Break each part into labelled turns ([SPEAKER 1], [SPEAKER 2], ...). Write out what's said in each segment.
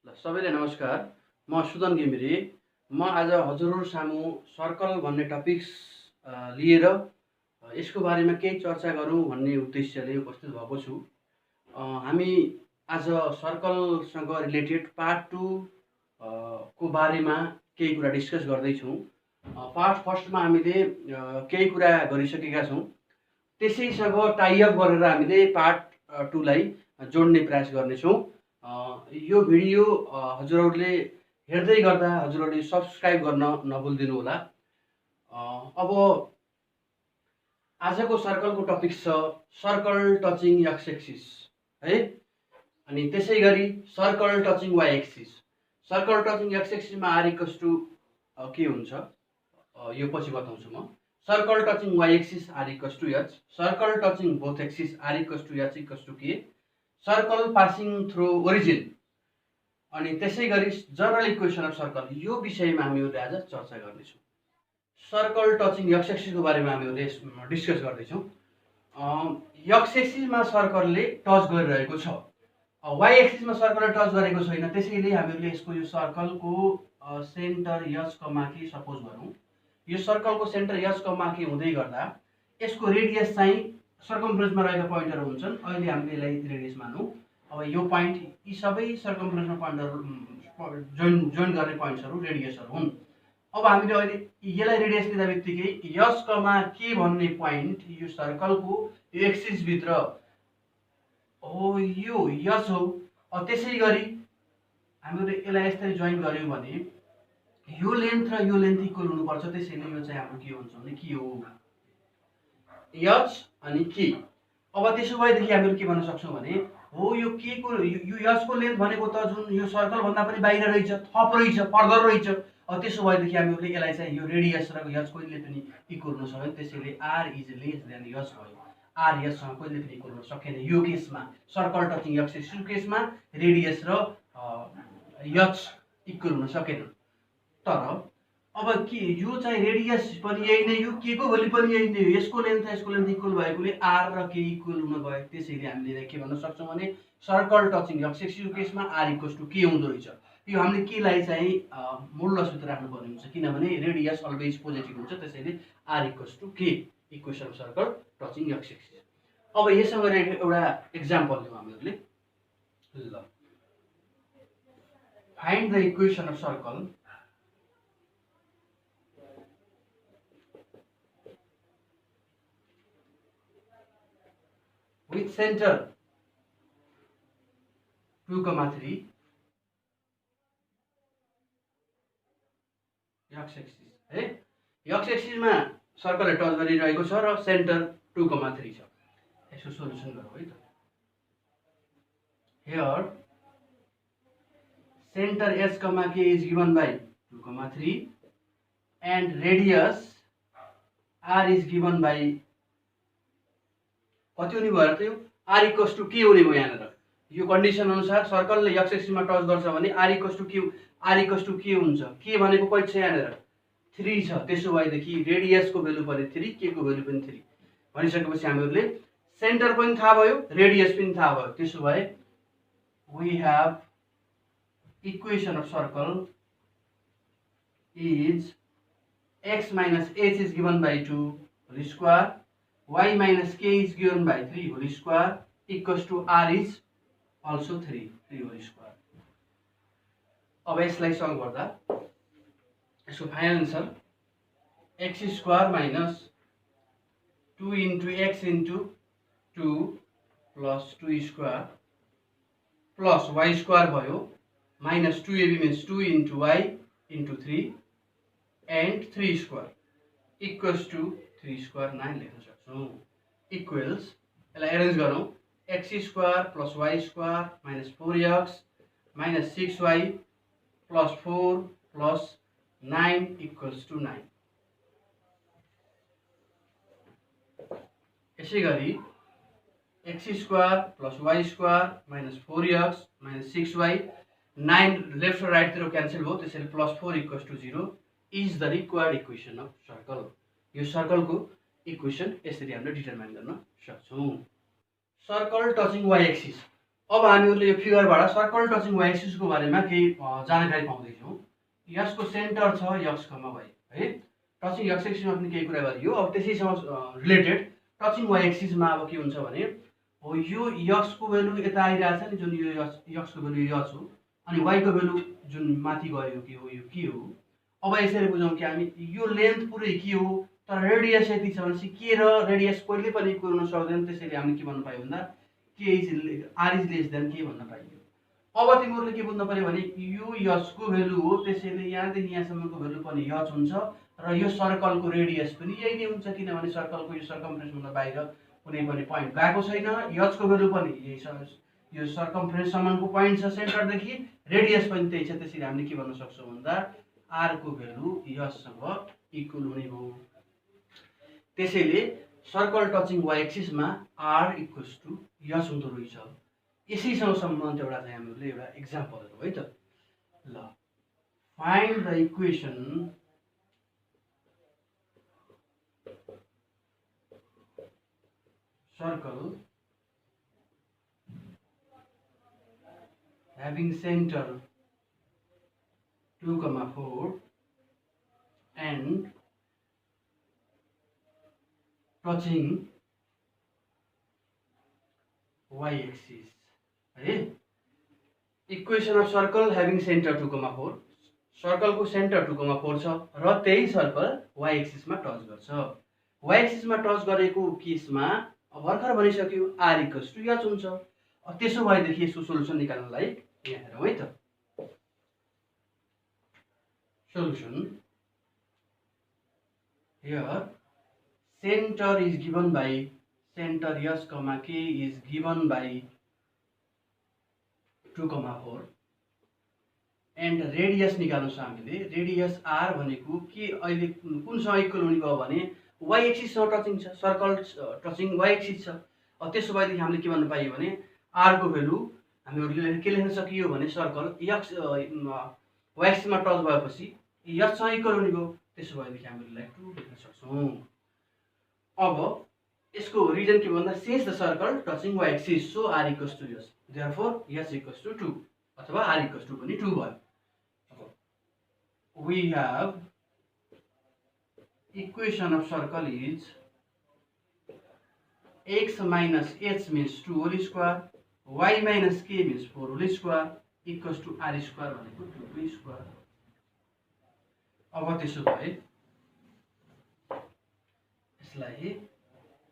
[SPEAKER 1] सबैलाई नमस्कार। म सुदन घिमिरे। म आज हजुरहरू सामु सर्कल भन्ने टपिक्स लिएर यसको बारेमा केही चर्चा गरौँ भन्ने उद्देश्यले उपस्थित भएको छु। हामी आज सर्कलसँग रिलेटेड पार्ट 2 को बारेमा केही कुरा डिस्कस गर्दैछौँ। पार्ट फर्स्टमा हामीले केही कुरा गरिसकेका छौँ। त्यसैसँग टाइअप गरेर हामीले पार्ट 2 लाई जोड्ने प्रयास गर्नेछौँ। यो भिडियो हजुरहरूले हेर्दै गर्दा हजुरहरूले सब्सक्राइब गर्न नभुलिदिनु होला। अब आजको सर्कलको टपिक छ सर्कल टचिङ एक्स एक्सिस है, अनि त्यसै गरी circle touching why axis. Circle touching X एक्सिसमा आर इक्वल्स टु के हुन्छ यो पछि बताउँछु म। Circle touching why axis R equals to H, circle touching both axis R equals to H equals to K, circle passing through origin, अनि त्यसै गरी general equation of circle. यो विषयमा हामीहरूले आज चर्चा गर्नेछौँ। सर्कल टचिङ एक्स एक्सिसको बारेमा हामीहरूले डिस्कस गर्दैछौँ। एक्स एक्सिसमा सर्कलले टच गरिरहेको छ, वाइ एक्सिसमा सर्कलले टच गरेको छैन। त्यसैले हामीहरूले यसको यो सर्कलको सेन्टर एच कमा के सपोज गरौँ। यो सर्कलको सेन्टर एच कमा के हुँदै गर्दा यसको रेडियस चाहिँ सर्कमफ्रेन्समा रहेका पोइन्टहरू हुन्छन्। अहिले हामीले यसलाई रेडियस मानौँ। अब यो पोइन्ट, यी सबै सर्कमफ्रेन्समा पोइन्टहरू जोइन गर्ने पोइन्ट्सहरू रेडियसहरू हुन्। अब हामीले अहिले यसलाई रेडियस लिँदा बित्तिकै एच कमा के भन्ने पोइन्ट यो सर्कलको यो एक्सिसभित्र हो, यो एच हो। त्यसै गरी हामीले यसलाई यसरी जोइन गऱ्यौँ भने यो लेन्थ र यो लेन्थ इक्वल हुनुपर्छ। त्यसैले यो चाहिँ हाम्रो के हुन्छ भने के हो, एच अनि के। अब त्यसो भएदेखि हामीले के भन्न सक्छौँ भने हो यो के को यो एचको लेन्थ भनेको त जुन यो सर्कल भन्दा पनि बाहिर रहेछ, थप रहेछ, फर्दर रहेछ। त्यसो भएदेखि हामीहरूले यसलाई चाहिँ यो रेडियस र एच कहिले पनि इक्वल हुन सक्दैन। त्यसैले r is less than h भयो। आर एचसँग कहिले पनि इक्वल हुन सकेन यो केसमा। सर्कल टचिङ एक्स एक्सिसको केसमा रेडियस र एच इक्वल हुन सकेन। तर अब के यो चाहिँ रेडियस पनि यही नै, यो के को भ्यालु पनि यही नै हो। यसको लेन्थ इक्वल भएकोले आर र के इक्वल हुन गयो। त्यसैले हामीले के भन्न सक्छौँ भने सर्कल टचिङ एक्स एक्सिसको केसमा आर इक्वल्स टु के हुँदो रहेछ। यो हामीले केलाई चाहिँ मोडुलसभित्र राख्नुपर्ने हुन्छ, किनभने रेडियस अलवेज पोजिटिभ हुन्छ। त्यसैले आर इक्वल्स टु के equation circle touching X axis. अब यससँग रिलेटेड एउटा एक्जाम्पल लिउँ हामीहरूले। ल, find the equation of circle with center 2,3 x axis है। एक्स एक्सिसमा सर्कलले टच गरिरहेको छ र सेन्टर 2,3 छ। यसको सोल्युसन गरौँ है त। हियर सेन्टर एच कमा के is given by 2,3 and radius r is given by कति हुने भयो त, यो आर इक्वल्स टु के हुने भयो। यहाँनिर यो कन्डिसन अनुसार सर्कलले एक्स एक्सिसमा टच गर्छ भने आर इक्वल्स टु के हुन्छ। के भनेको कति छ यहाँनिर 3 छ। त्यसो भएदेखि रेडियसको भेल्यु पनि 3, के को भेल्यु पनि 3 भनिसकेपछि हामीहरूले सेन्टर पनि थाहा भयो, रेडियस पनि थाहा भयो। त्यसो भए we have equation of circle is x minus h is given by 2 whole square, y minus k is given by 3 whole square equals to r is also 3 whole square। अब यसलाई सल्भ गर्दा यसको final answer x square minus 2 into x into 2 plus 2 square plus y square भयो minus 2ab means 2 into y into 3 and 3 square equals to 3 square 9 लेख्न सक्छौँ। Equals यसलाई arrange गरौँ, X square plus Y square minus 4x minus 6y plus 4 plus 9 equals to 9। यसै गरी X square plus Y square minus 4x minus 6y 9 left र राइटतिर cancel भयो। त्यसैले plus 4 equals to 0 is the required equation of circle. यो सर्कलको equation यसरी हामीले डिटरमाइन गर्न सक्छौँ। सर्कल टचिङ वाइ एक्सिस अब हामीहरूले यो फिगरबाट सर्कल टचिङ वाइ एक्सिसको बारेमा केही जानकारी पाउँदैछौँ। यसको सेन्टर छ यक्स कमा वाइ है। टचिङ यक्स एक्सिसमा पनि केही कुरा गरियो। अब त्यसैसँग रिलेटेड टचिङ वाइ एक्सिसमा अब के हुन्छ भने हो यो यक्सको भेल्यु यता आइरहेछ नि, जुन यो यक्सको भेल्यु यच हो, अनि वाइको भेल्यु जुन माथि गयो के हो, यो के हो। अब यसरी बुझौँ कि हामी यो लेन्थ पुरै के हो, तर रेडियस यति छ भनेपछि के र रेडियस कहिले पनि इक्वल हुन सक्दैन। त्यसैले हामीले के भन्नु पायो भन्दा आर इज लेस देन के भन्न पाइयो। अब तिमीहरूले के बुझ्नु पर्यो भने यो यचको भेल्यु हो, त्यसैले यहाँदेखि यहाँसम्मको भेल्यु पनि यच हुन्छ र यो सर्कलको रेडियस पनि यही नै हुन्छ, किनभने सर्कलको यो सर्कमफ्रेन्सभन्दा बाहिर कुनै पनि पोइन्ट गएको छैन। यचको भेल्यु पनि यही छ, यो सर्कमफ्रेन्ससम्मको पोइन्ट छ सेन्टरदेखि, रेडियस पनि त्यही छ। त्यसैले हामीले के भन्न सक्छौँ भन्दा आरको भेल्यु यचसँग इक्वल हुने हो। त्यसैले सर्कल टचिङ वाइ एक्सिसमा आर इक्वल्स टु यच हुँदो रहेछ। यसैसँग सम्बन्धित एउटा चाहिँ हामीले एउटा एक्जाम्पलहरू है त। ल find the equation circle having center 2,4 and touching y axis है। Equation of circle having centre 2,4, सर्कलको सेन्टर 2,4 छ र त्यही सर्कल वाइ एक्सिसमा टच गर्छ। वाइ एक्सिसमा टच गरेको केसमा भर्खर भनिसक्यो आर इक्वल्स टु यच हुन्छ। त्यसो भएदेखि यसको सोलुसन निकाल्नलाई यहाँ हेरौँ है त। Solution here centre is given by centre यस कमा के is given by 2,4 and radius निकाल्नु छ हामीले। रेडियस आर भनेको के अहिले कुनसँग इक्वल हुने भयो भने वाइ एक्सिससँग टचिङ छ, सर्कल टचिङ वाइ एक्सिस छ। त्यसो भएदेखि हामीले के भन्नु पाइयो भने आरको भेल्यु हामीहरूले के लेख्न सकियो भने सर्कल यक्स वाइ एक्सिसमा टच भएपछि यचसँग इक्वल हुने भयो। त्यसो भएदेखि हामीले 2 लेख्न सक्छौँ। अब यसको रिजन के भन्दा since the circle touching why axis so r equals to h, therefore h equals to 2 अथवा आर इक्वल्स टु पनि 2 भयो। We have equation of circle is x minus h means 2 whole square, y minus k means 4 whole square equals to r square भनेको 2 square। अब त्यसो भए यसलाई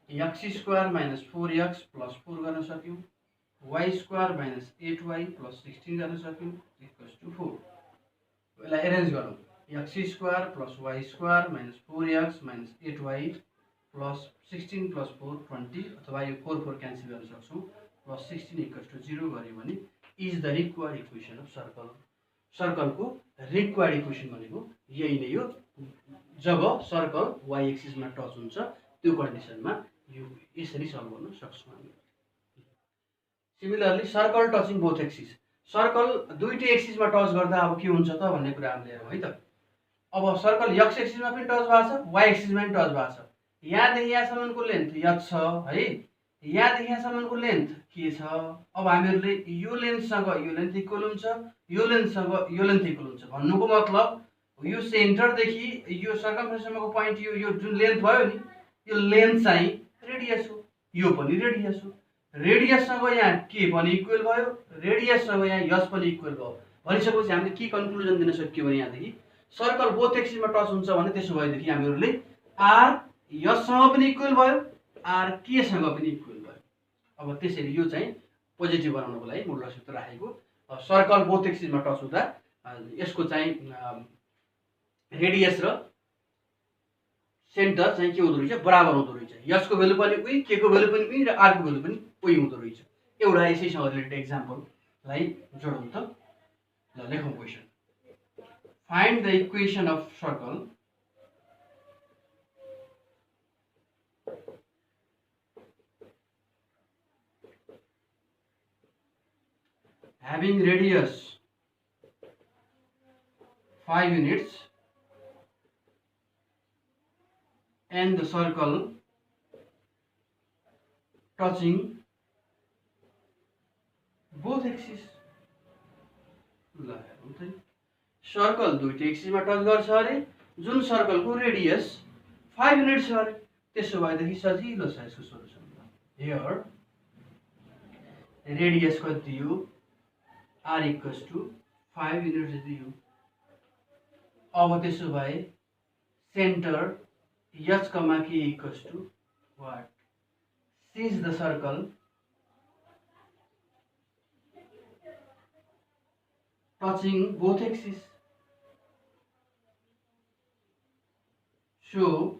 [SPEAKER 1] x square minus 4x plus 4 गर्न सक्यौं, y square minus 8y plus 16 गर्न सक्यौं equals to 4। यसलाई arrange गरौँ, x square plus y square minus 4x minus 8y plus 16 plus 4 20 अथवा यो 4 4 क्यान्सल गर्न सक्छौँ plus 16 equals to 0 गर्यो भने is the required equation of circle. सर्कलको रिक्वायर्ड इक्वेसन भनेको यही नै हो। जब सर्कल वाइ एक्सिसमा टच हुन्छ त्यो कन्डिसनमा यो यसरी सल्भ गर्न सक्छौँ हामी। Similarly circle touching both axis, circle दुईटै एक्सिसमा टच गर्दा अब के हुन्छ त भन्ने कुरा हामीले हेरौँ है त। अब सर्कल एक्स एक्सिसमा पनि टच भएको छ, वाइ एक्सिसमा पनि टच भएको छ। यहाँदेखि यहाँसम्मको लेन्थ यच छ है, यहाँदेखि यहाँसम्मको लेन्थ के छ। अब हामीहरूले यो लेन्थसँग यो लेन्थ इक्वल हुन्छ, यो लेन्थसँग यो लेन्थ इक्वल हुन्छ। भन्नुको मतलब यो सेन्टरदेखि यो सर्कमफ्रेन्ससम्मको पोइन्ट यो जुन लेन्थ भयो नि, यो लेन्थ चाहिँ रेडियस हो, यो पनि रेडियस हो। रेडियससँग यहाँ के पनि इक्वल भयो, रेडियससँग यहाँ यच पनि इक्वल भयो। भनिसकेपछि हामीले के कन्क्लुजन दिन सक्यो भने यहाँदेखि सर्कल बोथ एक्सिसमा टच हुन्छ भने त्यसो भएदेखि हामीहरूले आर यचसँग पनि इक्वल भयो, आर केसँग पनि इक्वल भयो। अब त्यसैले यो चाहिँ पोजिटिभ बनाउनको लागि मोडुलस सूत्र राखेको। सर्कल बोथ एक्सिसमा टच हुँदा यसको चाहिँ रेडियस र सेन्टर चाहिँ के हुँदो रहेछ, बराबर हुँदो रहेछ। यसको भेल्यु पनि उही, के को भेल्यु पनि उही र आर को भेल्यु पनि उही हुँदो रहेछ। एउटा यसैसँग रिलेटेड एक्जाम्पललाई जोडौँ त। ल लेखौँ question. Find the equation of circle having radius 5 units and the circle touching both axis. ल हेरौँ त, सर्कल दुईटै एक्सिसमा टच गर्छ अरे, जुन सर्कलको रेडियस 5 युनिट छ अरे। त्यसो भएदेखि सजिलो छ यसको सोलुसन। हियर रेडियस कति दियो, r इक्वल्स टु 5 युनिट दियो। अब त्यसो भए centre h comma k equals to what, seize the circle touching both axes. So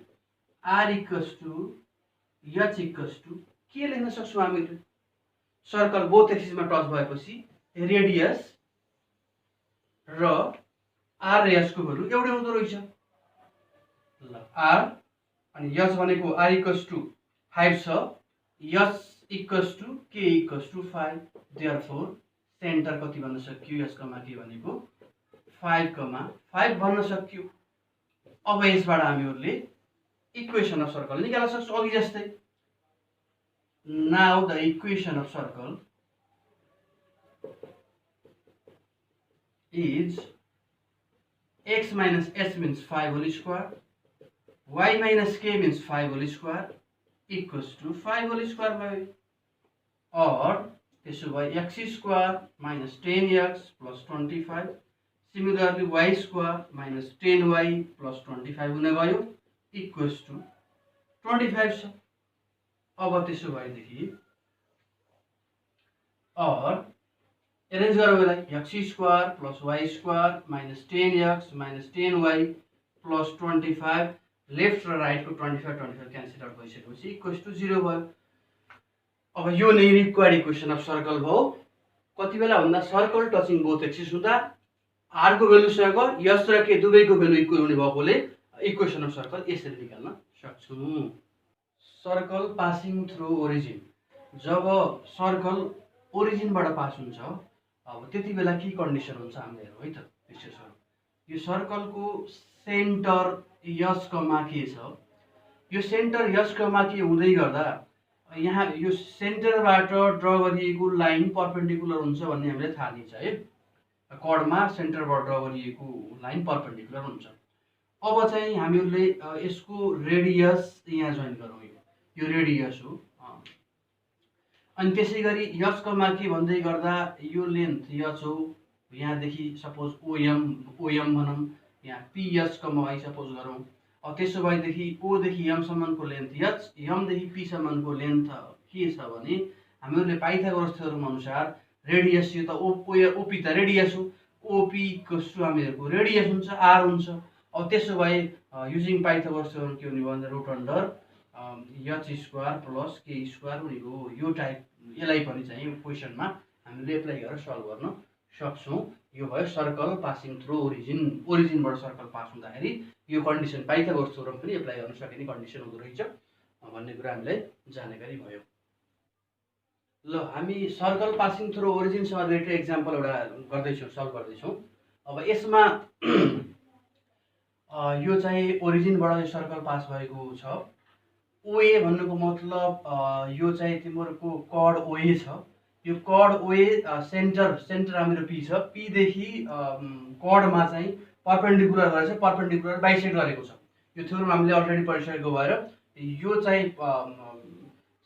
[SPEAKER 1] r equals to h equals to के लेख्न सक्छौँ हामीले, सर्कल बोथ एक्सिसमा टच भएपछि रेडियस र r र h को भ्यालु एउटै हुँदो रहेछ। ल r अनि h भनेको r इक्वल्स टु 5 छ, h equals to k equals to 5। Therefore centre कति भन्न सकियो, h कमा k भनेको 5,5 भन्न सकियो। अब यसबाट हामीहरूले इक्वेसन अफ सर्कल निकाल्न सक्छौँ अघि जस्तै। Now the equation of circle is x minus h means 5 whole square, y minus k means 5 whole square equals to 5 whole square by, or त्यसो भए x square minus 10x plus 25, similarly y square minus 10y plus 25 हुने भयो equals to 25 छ। अब त्यसो भएदेखि और arrange गरौँ यसलाई, x square plus y square minus 10x minus 10y plus 25, left र राइटको 25 क्यान्सल आउट भइसकेपछि इक्वल्स टु 0 भयो। अब यो नै रिक्वायर्ड इक्वेसन अफ सर्कल भयो। कति बेला भन्दा सर्कल टचिङ बोथ एक्सिस हुँदा r को भ्यालुसँग h र k दुवैको भ्यालु इक्वल हुने भएकोले इक्वेसन अफ सर्कल यसरी निकाल्न सक्छौँ। सर्कल पासिङ थ्रु ओरिजिन, जब सर्कल ओरिजिनबाट पास हुन्छ अब त्यति बेला के कन्डिसन हुन्छ हामीले हेरौँ है त। यो सर्कलको सेन्टर h कमा k छ, यो सेन्टर h कमा k हुँदै गर्दा यहाँ यो सेन्टरबाट ड्र गरिएको लाइन परपेन्डिकुलर हुन्छ भन्ने हामीले थाहा लिन्छ है। कर्डमा सेन्टरबाट ड्र गरिएको लाइन परपेन्डिकुलर हुन्छ। अब चाहिँ हामीहरूले यसको रेडियस यहाँ जोइन गरौँ, यो रेडियस हो। अनि त्यसै गरी h कमा k भन्दै गर्दा यो लेन्थ h हो, यहाँदेखि सपोज ओएम भनौँ, यहाँ ph कमा y सपोज गरौँ। अब त्यसो भएदेखि o देखि m सम्मको लेन्थ h, m देखि p सम्मको लेन्थ के छ भने हामीहरूले पाइथागोरस थ्योरम अनुसार रेडियस, यो त ओपी त रेडियस हो, ओपी इक्वल्स टु हामीहरूको रेडियस हुन्छ r हुन्छ। अब त्यसो भए युजिङ पाइथागोरस थ्योरम के हुने भयो, root under h square plus k square हुने हो। यो टाइप यसलाई पनि चाहिँ क्वेसनमा हामीले एप्लाई गरेर सल्भ गर्न सक्छौँ। यो भयो सर्कल पासिङ थ्रु ओरिजिन, ओरिजिनबाट सर्कल पास हुँदाखेरि यो कन्डिसन पाइथागोरस थ्योरम पनि एप्लाई गर्न सकिने कन्डिसन हुँदो रहेछ भन्ने कुरा हामीलाई जानकारी भयो। ल हामी सर्कल पासिङ थ्रु ओरिजिनसँग रिलेटेड एक्जाम्पल एउटा गर्दैछौँ, सल्भ गर्दैछौँ। अब यसमा यो चाहिँ ओरिजिनबाट सर्कल पास भएको छ। ओए भन्नुको मतलब यो चाहिँ तिम्रो कड ओए छ, यो कड ओए सेन्टर हाम्रो पी छ, पी देखि कडमा चाहिँ परपेन्डिकुलर गरेछ, परपेन्डिकुलर बाइसेक्ट गरेको छ। यो थ्योरम हामीले अलरेडी पढिसकेको भएर यो चाहिँ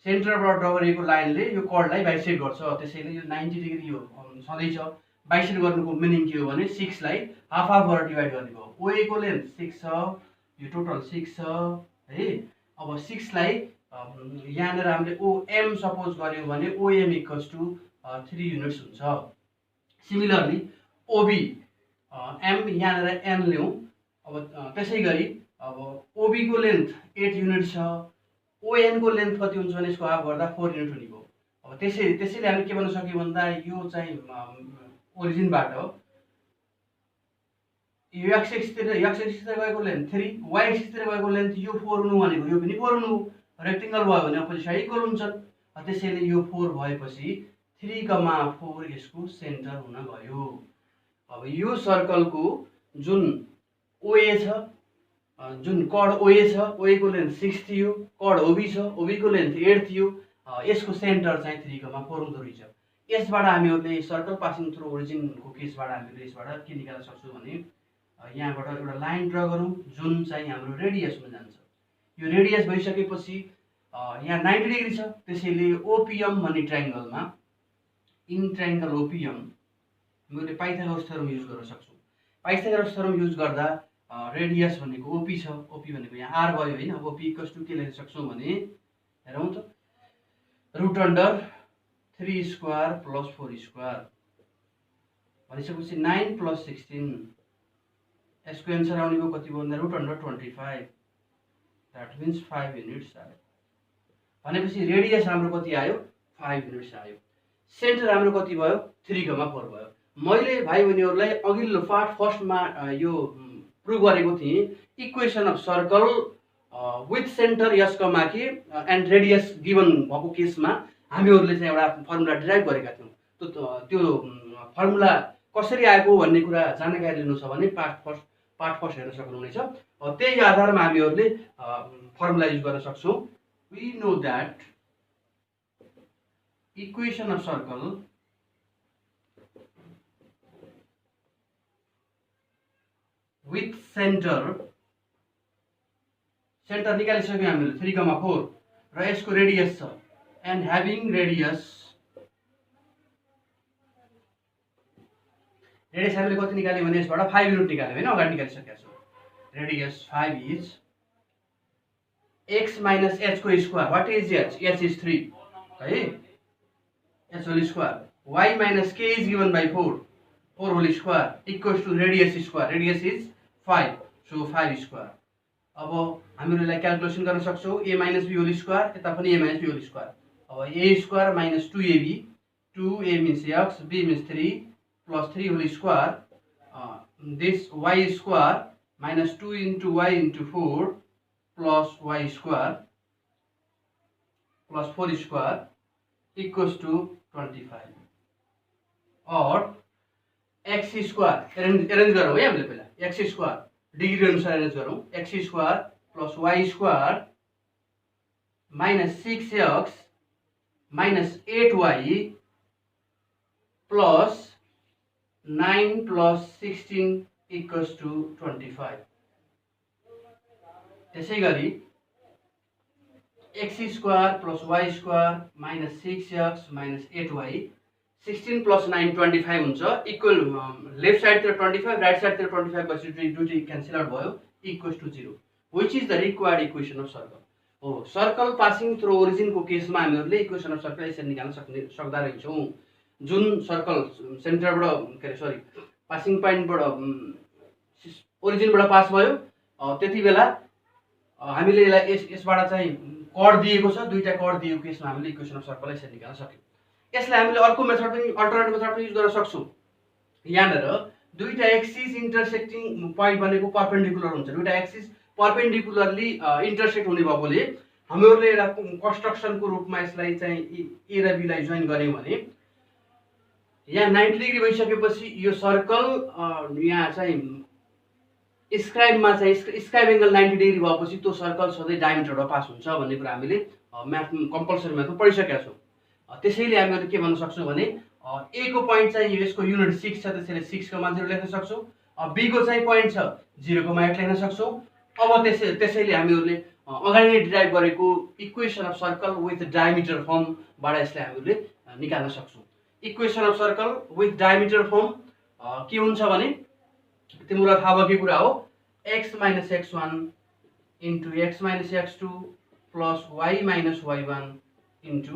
[SPEAKER 1] सेन्टरबाट ड्र गरेको लाइनले यो कडलाई बाइसेक्ट गर्छ, त्यसैले यो 90 डिग्री यो सधैँ छ। बाइसेक्ट गर्नुको मिनिङ के हो भने 6 लाई हाफ हाफ गरेर डिभाइड गर्ने भयो। ओए को लेन्थ 6 छ, यो टोटल 6 छ है। अब 6 लाई यहाँनिर हामीले ओएम सपोज गर्यो भने ओएम इक्वल्स टु 3 युनिट्स हुन्छ। सिमिलरली ओबी एम यहाँनिर एन ल्याउँ। अब त्यसै गरी अब ओबी को लेन्थ 8 युनिट छ, ओएन को लेन्थ कति हुन्छ भने यसको हाफ गर्दा 4 युनिट हुने भयो। अब त्यसैले हामीले के भन्न सक्यौँ भन्दा यो चाहिँ ओरिजिनबाट यो एक्स एक्सिसतिर गएको लेन्थ 3, वाइ एक्सिसतिर गएको लेन्थ यो 4 हुनु भनेको यो पनि 4 हुनु, रेक्टेंगल भयो भने अपोजिट साइड इक्वल हुन्छन्। त्यसैले यो 4 भएपछि 3,4 यसको सेन्टर हुन गयो। अब यो सर्कलको जुन ओए छ, जुन कड ओए छ, ओए को लेन्थ 6 थियो, कड ओबी छ, ओबी को लेन्थ 8 थियो, यसको सेन्टर चाहिँ 3,4 हुँदो रहेछ। यसबाट हामीहरूले सर्कल पासिङ थ्रु ओरिजिनको केसबाट हामीले यसबाट के निकाल्न सक्छौँ भने यहाँबाट एउटा लाइन ड्र गरौँ जुन चाहिँ हाम्रो रेडियसमा जान्छ। यो रेडियस भइसकेपछि यहाँ 90 डिग्री छ, त्यसैले ओपिएम भन्ने ट्रायङ्गलमा इन ट्रायङ्गल ओपिएम हामीले पाइथागोरस थ्योरम युज गर्न सक्छौँ। पाइथागोरस थ्योरम युज गर्दा रेडियस भनेको ओपी छ, ओपी भनेको यहाँ आर भयो होइन। ओपी इक्वल्स टु के लेख्न सक्छौँ भने हेरौँ त root under 3 square plus 4 square भनिसकेपछि 9 प्लस 16 यसको एन्सर आउने भयो कति भन्दा root under 25 that means 5 units आयो। भनेपछि रेडियस हाम्रो कति आयो 5 युनिट्स आयो। सेन्टर हाम्रो कति भयो 3,4 भयो। मैले भाइ बहिनीहरूलाई अघिल्लो पार्ट फर्स्टमा यो प्रुभ गरेको थिएँ equation of circle with centre यस comma K and radius given भएको केसमा हामीहरूले चाहिँ एउटा फर्मुला डिराइभ गरेका थियौँ। त्यो फर्मुला कसरी आएको भन्ने कुरा जानकारी लिनु छ भने पार्ट फर्स्ट हेर्न सक्नुहुनेछ। त्यही आधारमा हामीहरूले फर्मुला युज गर्न सक्छौँ। We know that equation of circle with centre निकालिसक्यौँ हामीले 3,4 र यसको रेडियस छ एन्ड ह्याभिङ रेडियस हामीले कति निकाल्यो भने यसबाट 5 युनिट निकाल्यो होइन, अगाडि निकालिसकेका छौँ। Radius 5 is x minus h को square. What is h? h is 3 है, h whole square. y minus k is given by 4 whole square equals to radius square. Radius is 5 so 5 square. अब हामीले यसलाई क्याल्कुलेसन गर्न सक्छौँ a minus b whole square, यता पनि a minus b whole square. अब a square minus 2ab, 2a means x, b means 3 plus 3 whole square this y square minus 2 into y into 4 plus y square plus 4 square equals to 25 और x square arrange गरौँ है हामीले पहिला। x square degree अनुसार arrange गरौँ। x square plus y square minus 6x minus 8y plus 9 plus 16 equals to 25। त्यसै गरी x square plus y square minus 6x minus 8y 16 plus 9 25 हुन्छ इक्वल लेफ्ट साइडतिर 25 राइट साइडतिर 25 पछि दुईटै क्यान्सल आउट भयो equals to 0 which is the required equation of circle. हो circle passing through ओरिजिनको केसमा हामीहरूले इक्वेसन अफ सर्कल यसरी निकाल्न सक्दा रहेछौँ। जुन सर्कल सेन्टरबाट के अरे सरी पासिङ पोइन्टबाट ओरिजिनबाट पास भयो त्यति बेला हामीले यसलाई यसबाट चाहिँ कड दिएको छ, दुईटा कड दिएको केसमा हामीले इक्वेसन अफ सर्कल यसरी निकाल्न सक्यौँ। यसलाई हामीले अर्को मेथड पनि अल्टरनेटिभ मेथड पनि युज गर्न सक्छौँ। यहाँनिर दुईटा एक्सिस इन्टरसेक्टिङ पोइन्ट भनेको परपेन्डिकुलर हुन्छ। दुईटा एक्सिस परपेन्डिकुलरली इन्टरसेक्ट हुने भएकोले हामीहरूले एउटा कन्स्ट्रक्सनको रूपमा यसलाई चाहिँ ए र बीलाई जोइन गऱ्यौँ भने यहाँ 90 डिग्री भइसकेपछि यो सर्कल यहाँ चाहिँ स्क्राइबमा चाहिँ स्क्राइब एङ्गल 90 डिग्री भएपछि त्यो सर्कल सधैँ डायमिटरबाट पास हुन्छ भन्ने कुरा हामीले म्याथ कम्पलसरी म्याथमा पढिसकेका छौँ। त्यसैले हामीले के भन्न सक्छौँ भने ए को पोइन्ट चाहिँ यसको युनिट 6 छ, त्यसैले 6,0 लेख्न सक्छौँ। बी को चाहिँ पोइन्ट छ 0,8 लेख्न सक्छौँ। अब त्यसैले हामीहरूले अगाडि डिराइभ गरेको equation of circle with diameter फर्मबाट यसलाई हामीले निकाल्न सक्छौँ। Equation of circle with diameter form के हुन्छ भने तिमीलाई थाहा भएकै कुरा हो x minus x1 into x minus x2 plus y minus y1 into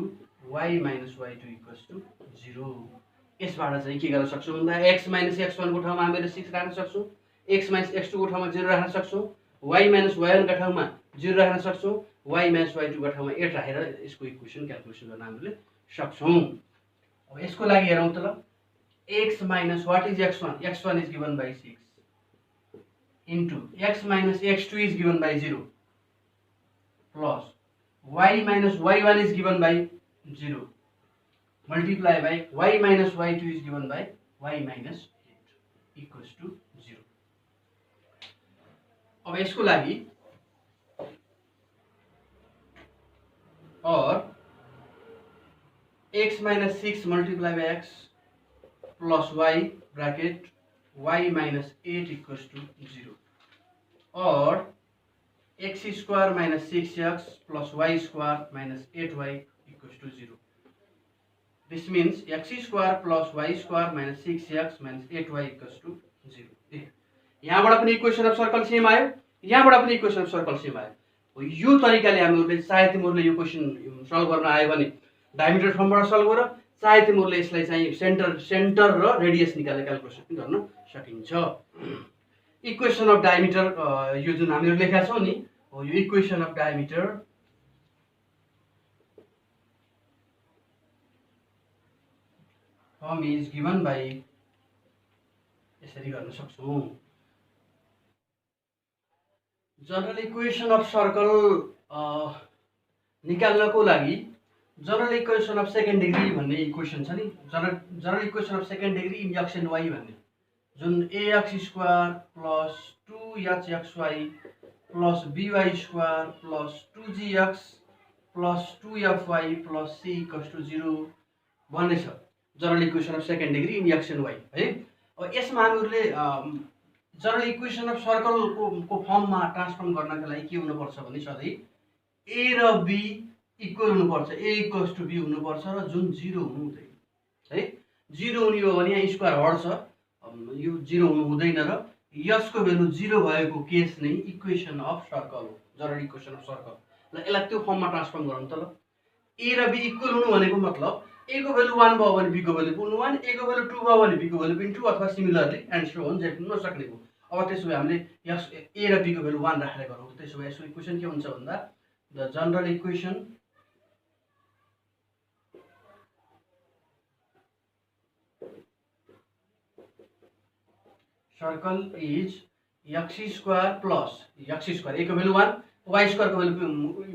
[SPEAKER 1] y minus y2 equals to 0। यसबाट चाहिँ के गर्न सक्छौँ भन्दा x माइनस x1 को ठाउँमा हामीले 6 राख्न सक्छौँ, x माइनस x2 को ठाउँमा 0 राख्न सक्छौँ, y माइनस y1 को ठाउँमा 0 राख्न सक्छौँ, y माइनस y2 को ठाउँमा 8 राखेर यसको इक्वेसन क्याल्कुलेसन गर्न हामीले सक्छौँ। अब यसको लागि हेरौँ त ल x minus what is x1? x1 is given by 6 into x minus x2 is given by 0 plus y minus y1 is given by 0 multiply by y minus y2 is given by y minus 8 equals to 0। अब यसको लागि और x minus 6 multiplied by x plus y bracket y minus 8 equals to 0, or x square minus 6x plus y square minus 8y equals to 0. This means x square plus y square minus 6x minus 8y equals to 0. यहाँबाट पनि equation of circle same आयो, यहाँबाट पनि equation of circle same आयो। यो तरिकाले हामीहरूले चाहे तिमीहरूले यो क्वेसन सल्भ गर्न आयो भने डायमिटर फर्मबाट सल्भ गर, चाहे तिमीहरूले यसलाई चाहिँ सेन्टर र रेडियस निकालेर क्याल्कुलेसन पनि गर्न सकिन्छ। इक्वेसन अफ डायमिटर यो जुन हामीले लेखेका छौँ नि, यो equation of diameter form is given by, यसरी गर्न सक्छौँ। जनरल इक्वेसन अफ सर्कल निकाल्नको लागि general equation of second degree भन्ने इक्वेसन छ नि, general equation of second degree in x and y भन्ने, जुन ax square plus 2hxy plus by square plus 2gx plus 2fy plus c equals to 0 भन्ने छ general equation of second degree in x and y है। अब यसमा हामीहरूले general equation of सर्कलको फर्ममा transform गर्नका लागि के हुनुपर्छ भने सधैँ a र b इक्वल हुनुपर्छ, a इक्वल्स टु b हुनुपर्छ र जुन 0 हुनु हुँदैन है। 0 हुने हो भने यहाँ स्क्वायर हट्छ, यो 0 हुनु हुँदैन र यसको भ्यालु 0 भएको केस नै इक्वेसन अफ सर्कल हो, जनरल इक्वेसन अफ सर्कल। ल यसलाई त्यो फर्ममा ट्रान्सफर्म गरौँ त। ल a र b इक्वल हुनु भनेको मतलब a को भ्यालु 1 भयो भने b को भ्यालु पनि 1, a को भ्यालु 2 भयो भने b को भ्यालु पनि 2, अथवा सिमिलरली एन्ड सो अन जे पनि नसक्ने भयो। अब त्यसो भए हामीले a र b को भ्यालु 1 राखेर गरौँ। त्यसो भए यसको इक्वेसन के हुन्छ भन्दा the general equation circle is x square plus x square, a को भ्यालु 1, y स्क्वायर को भ्यालु,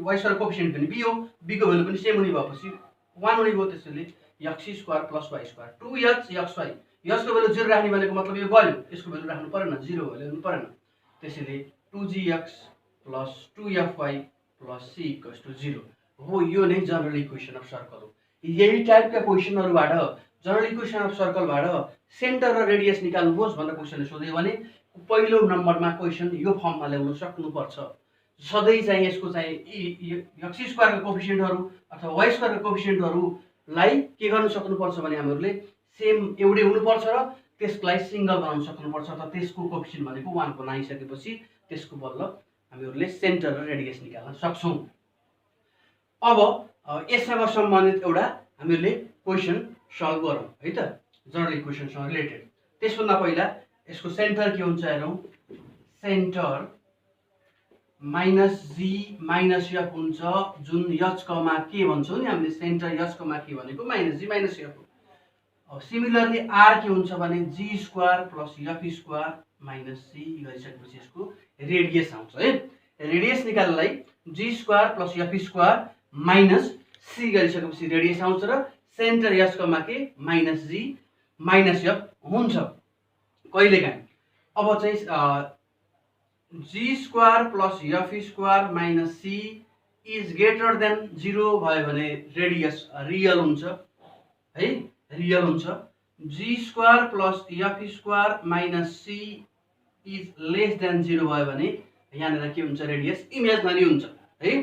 [SPEAKER 1] y स्क्वायर कोएफिसिएन्ट पनि b हो, b को भ्यालु पनि सेम हुने भएपछि 1 हुने भयो। त्यसैले x square plus y square 2hxy, यसको भ्यालु 0 राख्ने भनेको मतलब यो गयो, यसको भ्यालु राख्नु परेन, 0 भ्यालु हुनु परेन। त्यसैले 2gx plus 2fy plus c equals to 0 हो। यो नै जनरल इक्वेसन अफ सर्कल हो। यही टाइपका क्वेसनहरुबाट जनरल इक्वेसन अफ सर्कलबाट सेन्टर र रेडियस निकाल्नुहोस् भनेर क्वेसनले सोध्यो भने पहिलो नम्बरमा क्वेसन यो फर्ममा ल्याउन सक्नुपर्छ। सधैँ चाहिँ यसको चाहिँ x स्क्वायरको कोएफिसिएन्टहरु अथवा y स्क्वायरको कोएफिसिएन्टहरुलाई के गर्न सक्नुपर्छ भने हामीहरूले सेम एउटै हुनुपर्छ र त्यसलाई सिंगल बनाउन सक्नुपर्छ, अथवा त्यसको कोएफिसिएन्ट भनेको 1 बनाइसकेपछि त्यसको बल्ल हामीहरूले सेन्टर र रेडियस निकाल्न सक्छौं। अब यससँग सम्बन्धित एउटा हामीले क्वेसन सल्भ गरौँ है त, जनरल इक्वेसनसँग रिलेटेड। त्यसभन्दा पहिला यसको सेन्टर के हुन्छ हेरौँ। Centre minus g minus f हुन्छ, जुन h कमा k भन्छौँ नि हामीले, सेन्टर h कमा k भनेको माइनस g माइनस f हो। सिमिलरली r के हुन्छ भने g square plus f square minus c गरिसकेपछि यसको रेडियस आउँछ है। रेडियस निकाल्नलाई g square plus f square minus c गरिसकेपछि रेडियस आउँछ र centre h comma k minus g minus f हुन्छ कहिलेकाहीँ। अब चाहिँ g square plus f square minus c is greater than 0 भयो भने रेडियस रियल हुन्छ है, रियल हुन्छ। g square plus f square minus c is less then 0 भयो भने यहाँनिर के हुन्छ, रेडियस इमेजिनरी हुन्छ है।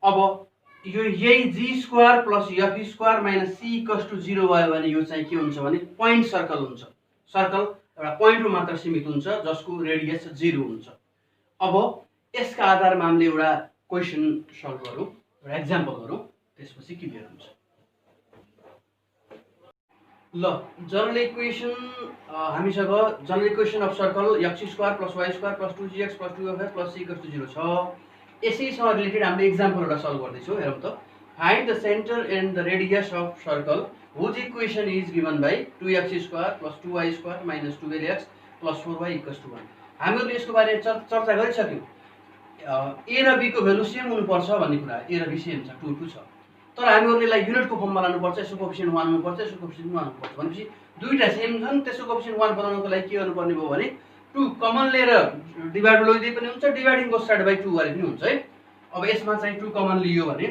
[SPEAKER 1] अब यो यही g square plus f square minus c equals to 0 भयो भने यो चाहिँ के हुन्छ भने पोइन्ट सर्कल हुन्छ। सर्कल एउटा पोइन्टमा मात्र सीमित हुन्छ जसको रेडियस 0 हुन्छ। अब यसका आधारमा हामीले एउटा क्वेसन सल्भ गरौँ, एउटा एक्जाम्पल गरौँ, त्यसपछि क्लियर हुन्छ। ल जनरल इक्वेसन हामीसँग general equation of circle x square plus y square plus 2gx plus 2fy plus c equals to 0 छ। यसैसँग रिलेटेड हामीले एक्जाम्पल एउटा सल्भ गर्दैछौँ। हेरौँ त। Find the centre and the radius of circle whose equation is given by 2x square plus 2y square minus 12x plus 4y equals to 1। हामीले यसको बारेमा चर्चा गरिसक्यौँ। a र b को भ्यालु सेम हुनुपर्छ भन्ने कुरा, a र b सेम छ, 2 2 छ। तर हामीहरूले यसलाई युनिटको फर्ममा लानुपर्छ, यसको कोएफिसिएन्ट 1 हुनुपर्छ, यसको कोएफिसिएन्ट 1 हुनुपर्छ। भनेपछि दुईटा सेम छन्, त्यसको कोएफिसिएन्ट 1 बनाउनको लागि के गर्नुपर्ने भयो भने 2 कमन लिएर डिभाइड लगिदिए पनि हुन्छ, डिभाइडिङ को साइड बाइ 2 गरे पनि हुन्छ है। अब यसमा चाहिँ 2 कमन लियो भने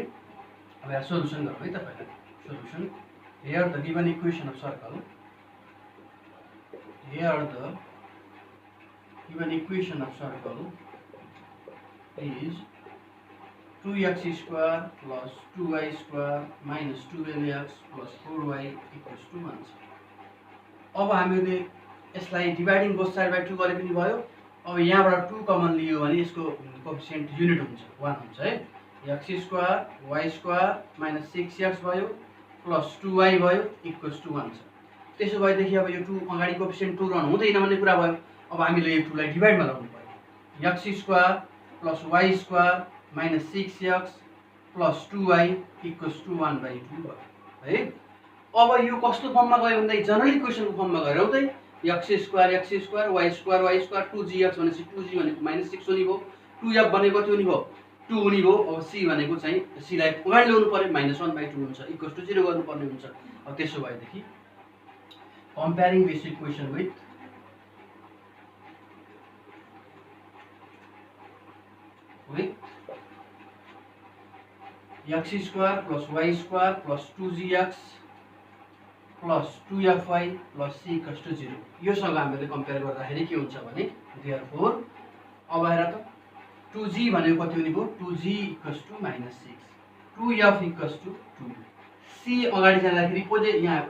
[SPEAKER 1] अब यहाँ सोलुसन गरौँ है त। पहिला solution. Here the given equation of circle. Here the given equation of circle is 2x square plus 2y square minus 12x plus 4y equals to 1. अब हामीले यसलाई डिवाइडिङ बोथ साइड बाइ 2 गरे पनि भयो। अब यहाँबाट 2 कमन लियो भने यसको कोएफिसिएन्ट युनिट हुन्छ 1 हुन्छ है। x square y square minus 6x भयो प्लस 2y भयो इक्वल्स टु 1 छ। त्यसो भएदेखि अब यो 2 अगाडि कोएफिसिएन्ट 2 रहनु हुँदैन भन्ने कुरा भयो। अब हामीले यो 2 लाई डिवाइडमा लगाउनु पर्यो। x square plus y square minus 6x plus 2y equals to 1/2 भयो है। अब यो कस्तो फर्ममा गयो भन्दा जनरल इक्वेसनको फर्ममा गएर हो त x square y square 2gx भनेपछि 2g भनेको -6 हुने भयो, 2f भनेको कति हुने भयो 2 हुने भयो। अब c भनेको चाहिँ c लाई अगाडि ल्याउनु पर्यो -1/2 हुन्छ इक्वल्स टु 0 गर्नुपर्ने हुन्छ। अब त्यसो भएदेखि comparing this equation with x square plus y square plus 2gx plus 2fy plus c equals to 0 यो सँग हामीले कम्पेयर गर्दाखेरि के हुन्छ भने therefore अब हेर त 2g भनेको कति हुने भयो 2g equals to -6 2f equals to 2 c अगाडि जाँदाखेरि यहाँ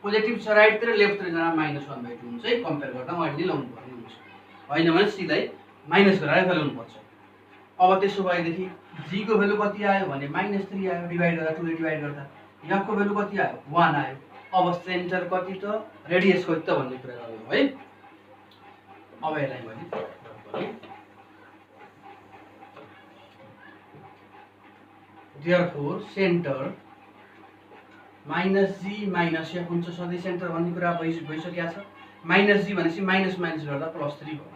[SPEAKER 1] पोजिटिभ छ राइट तिर लेफ्ट तिर जाँदा -1/2 हुन्छ है। कम्पेयर गर्दा अगाडि ल्याउनु पर्ने हुन्छ हैन भने c लाई माइनस गरेर ल्याउनु पर्छ। अब त्यसो भएदेखि g को भ्यालु कति आयो भने -3 आयो डिवाइड गर्दा 2 ले डिवाइड गर्दा। f को भ्यालु कति आयो 1 आयो। अब सेन्टर कति त रेडियस कति त भन्ने कुरा गरौँ है। अब यसलाई मैले therefore centre minus g minus f हुन्छ सधैँ सेन्टर भन्ने कुरा भइसकेको छ। माइनस g भनेपछि माइनस माइनस गर्दा प्लस 3 भयो,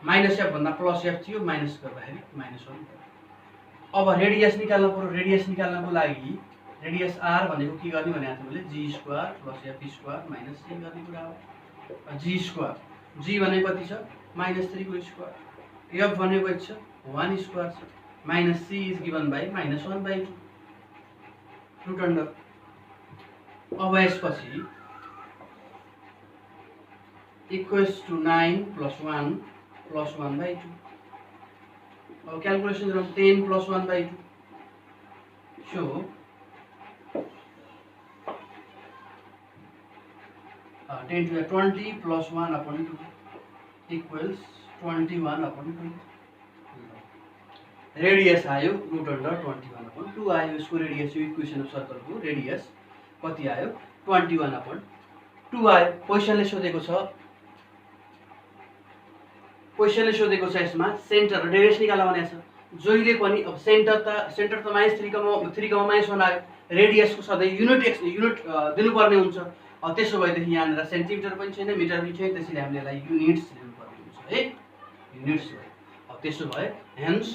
[SPEAKER 1] माइनस f भन्दा प्लस f थियो माइनस गर्दाखेरि -1 भयो। अब रेडियस निकाल्नु पर्यो। रेडियस निकाल्नको लागि रेडियस r भनेको के गर्ने भने हामीले g square plus f square minus 3 गर्ने कुरा हो। g स्क्वायर g भनेको कति छ -3 को स्क्वायर, f भनेको कति छ 1 स्क्वायर छ, minus c is given by -1/2 root under. अब यसपछि इक्वल्स टु 9 प्लस 1 प्लस 1/2। अब क्याल्कुलेसन गरौँ 10 plus 1/2 so 10 to the 20 plus 1/2 equals 21/2। Radius आयो रुट अन्डर 21/2 आयो। यसको रेडियस यो इक्वेसन अफ सर्कलको रेडियस कति आयो 21/2 आयो। क्वेसनले सोधेको छ यसमा सेन्टर रेडियस निकाल्न भनेको छ। जहिले पनि अब सेन्टर त -3,-1 आयो। रेडियसको सधैँ युनिट दिनुपर्ने हुन्छ। अब त्यसो भएदेखि यहाँनिर सेन्टिमिटर पनि छैन मिटर पनि छैन, त्यसैले हामीले यसलाई युनिट्स लिनु पर्ने हुन्छ है। युनिट्स भयो। अब त्यसो भए hence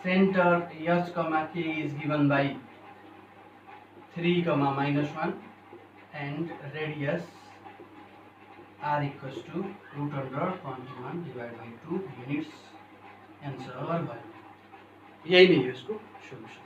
[SPEAKER 1] center h, k is given by 3, -1 and radius r equals to root under 21 divided by 2 units। Answer भयो। यही नै हो यसको सोलुसन।